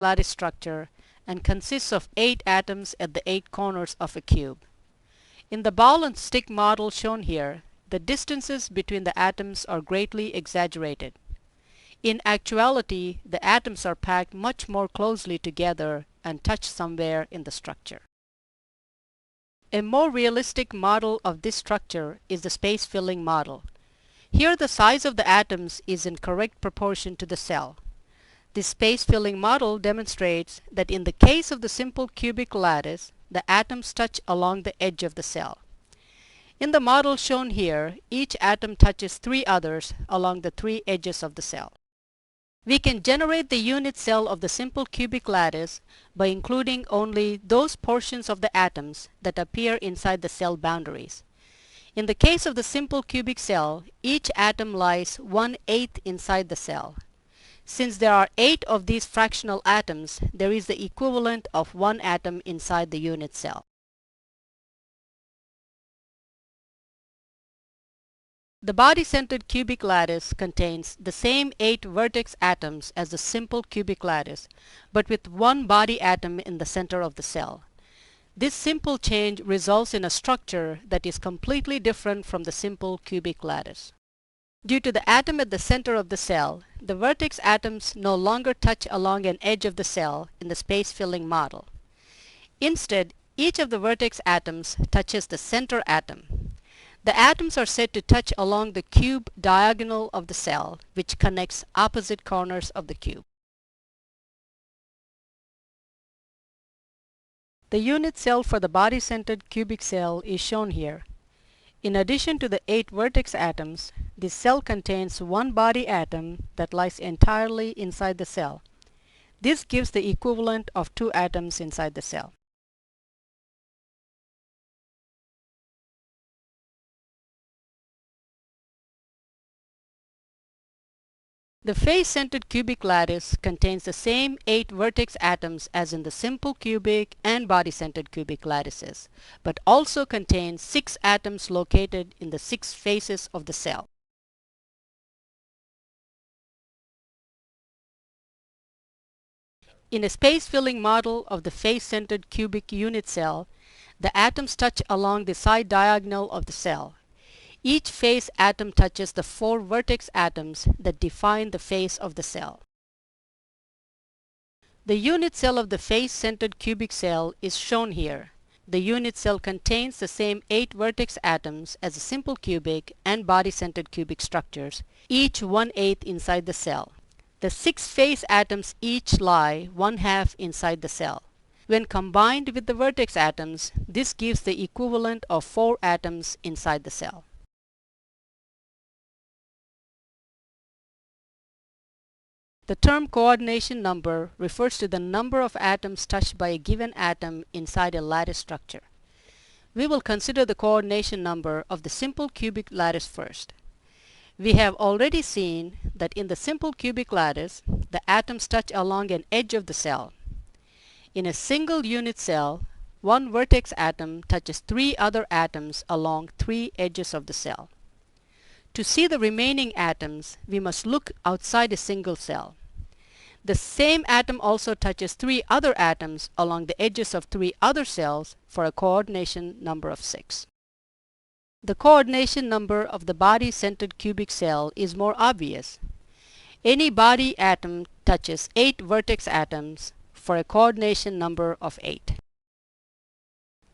lattice structure and consists of 8 atoms at the 8 corners of a cube. In the ball and stick model shown here, the distances between the atoms are greatly exaggerated. In actuality, the atoms are packed much more closely together and touch somewhere in the structure. A more realistic model of this structure is the space-filling model. Here the size of the atoms is in correct proportion to the cell. This space-filling model demonstrates that in the case of the simple cubic lattice, the atoms touch along the edge of the cell. In the model shown here, each atom touches 3 others along the 3 edges of the cell. We can generate the unit cell of the simple cubic lattice by including only those portions of the atoms that appear inside the cell boundaries. In the case of the simple cubic cell, each atom lies 1/8 inside the cell. Since there are 8 of these fractional atoms, there is the equivalent of 1 atom inside the unit cell. The body-centered cubic lattice contains the same 8 vertex atoms as the simple cubic lattice, but with 1 body atom in the center of the cell. This simple change results in a structure that is completely different from the simple cubic lattice. Due to the atom at the center of the cell, the vertex atoms no longer touch along an edge of the cell in the space-filling model. Instead, each of the vertex atoms touches the center atom. The atoms are said to touch along the cube diagonal of the cell, which connects opposite corners of the cube. The unit cell for the body-centered cubic cell is shown here. In addition to the 8 vertex atoms, this cell contains 1 body atom that lies entirely inside the cell. This gives the equivalent of 2 atoms inside the cell. The face-centered cubic lattice contains the same 8 vertex atoms as in the simple cubic and body-centered cubic lattices, but also contains 6 atoms located in the 6 faces of the cell. In a space-filling model of the face-centered cubic unit cell, the atoms touch along the side diagonal of the cell. Each face atom touches the 4 vertex atoms that define the face of the cell. The unit cell of the face-centered cubic cell is shown here. The unit cell contains the same 8 vertex atoms as the simple cubic and body-centered cubic structures, each 1/8 inside the cell. The 6 face atoms each lie 1/2 inside the cell. When combined with the vertex atoms, this gives the equivalent of 4 atoms inside the cell. The term coordination number refers to the number of atoms touched by a given atom inside a lattice structure. We will consider the coordination number of the simple cubic lattice first. We have already seen that in the simple cubic lattice, the atoms touch along an edge of the cell. In a single unit cell, 1 vertex atom touches 3 other atoms along 3 edges of the cell. To see the remaining atoms, we must look outside a single cell. The same atom also touches 3 other atoms along the edges of 3 other cells for a coordination number of 6. The coordination number of the body-centered cubic cell is more obvious. Any body atom touches 8 vertex atoms for a coordination number of 8.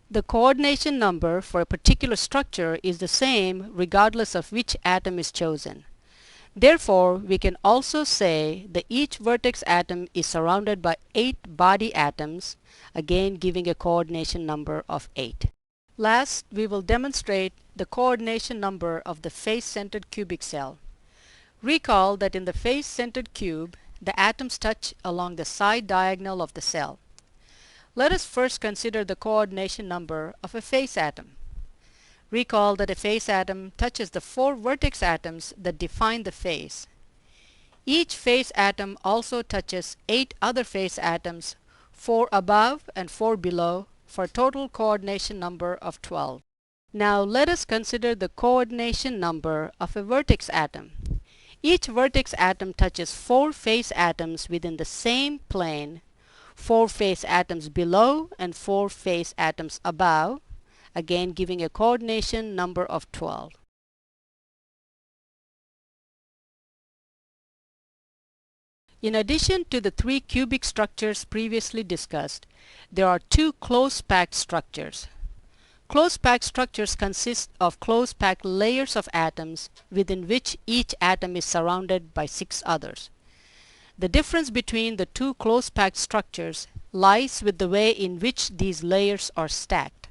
The coordination number for a particular structure is the same regardless of which atom is chosen. Therefore, we can also say that each vertex atom is surrounded by 8 body atoms, again giving a coordination number of 8. Last, we will demonstrate the coordination number of the face-centered cubic cell. Recall that in the face-centered cube, the atoms touch along the side diagonal of the cell. Let us first consider the coordination number of a face atom. Recall that a face atom touches the 4 vertex atoms that define the face. Each face atom also touches 8 other face atoms, 4 above and 4 below, for a total coordination number of 12. Now let us consider the coordination number of a vertex atom. Each vertex atom touches 4 face atoms within the same plane, 4 face atoms below and 4 face atoms above, again giving a coordination number of 12. In addition to the 3 cubic structures previously discussed, there are 2 close-packed structures. Close-packed structures consist of close-packed layers of atoms within which each atom is surrounded by 6 others. The difference between the 2 close-packed structures lies with the way in which these layers are stacked.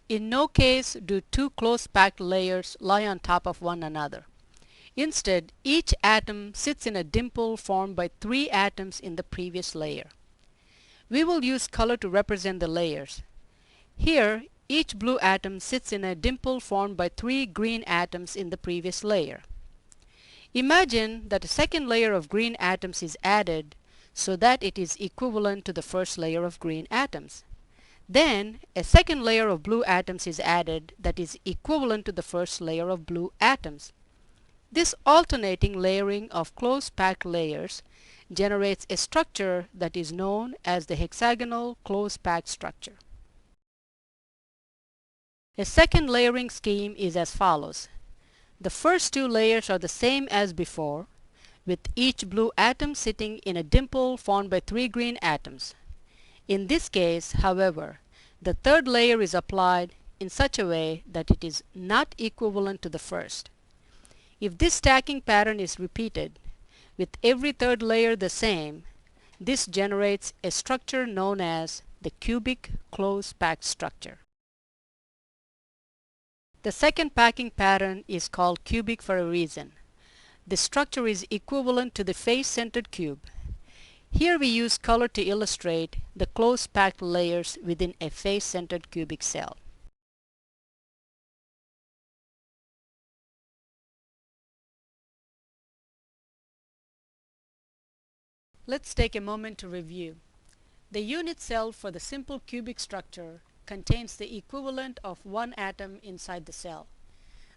In no case do 2 close-packed layers lie on top of one another. Instead, each atom sits in a dimple formed by 3 atoms in the previous layer. We will use color to represent the layers. Here, each blue atom sits in a dimple formed by 3 green atoms in the previous layer. Imagine that a second layer of green atoms is added so that it is equivalent to the first layer of green atoms. Then, a second layer of blue atoms is added that is equivalent to the first layer of blue atoms. This alternating layering of close-packed layers generates a structure that is known as the hexagonal close-packed structure. A second layering scheme is as follows. The first 2 layers are the same as before, with each blue atom sitting in a dimple formed by 3 green atoms. In this case, however, the third layer is applied in such a way that it is not equivalent to the first. If this stacking pattern is repeated, with every third layer the same, this generates a structure known as the cubic close-packed structure. The second packing pattern is called cubic for a reason. The structure is equivalent to the face-centered cube. Here we use color to illustrate the close-packed layers within a face-centered cubic cell. Let's take a moment to review. The unit cell for the simple cubic structure contains the equivalent of 1 atom inside the cell.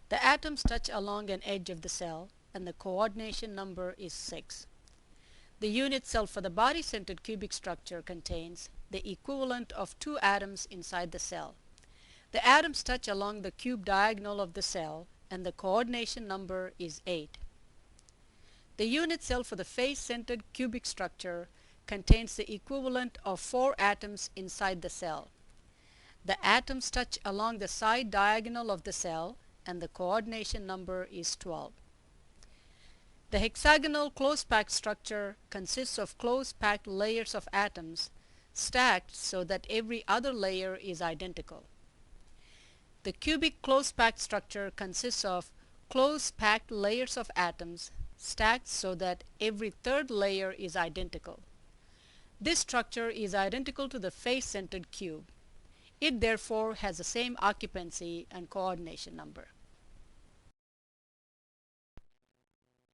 The atoms touch along an edge of the cell and the coordination number is 6. The unit cell for the body-centered cubic structure contains the equivalent of 2 atoms inside the cell. The atoms touch along the cube diagonal of the cell and the coordination number is 8. The unit cell for the face-centered cubic structure contains the equivalent of 4 atoms inside the cell. The atoms touch along the side diagonal of the cell and the coordination number is 12. The hexagonal close-packed structure consists of close-packed layers of atoms stacked so that every other layer is identical. The cubic close-packed structure consists of close-packed layers of atoms stacked so that every third layer is identical. This structure is identical to the face-centered cube. It therefore has the same occupancy and coordination number.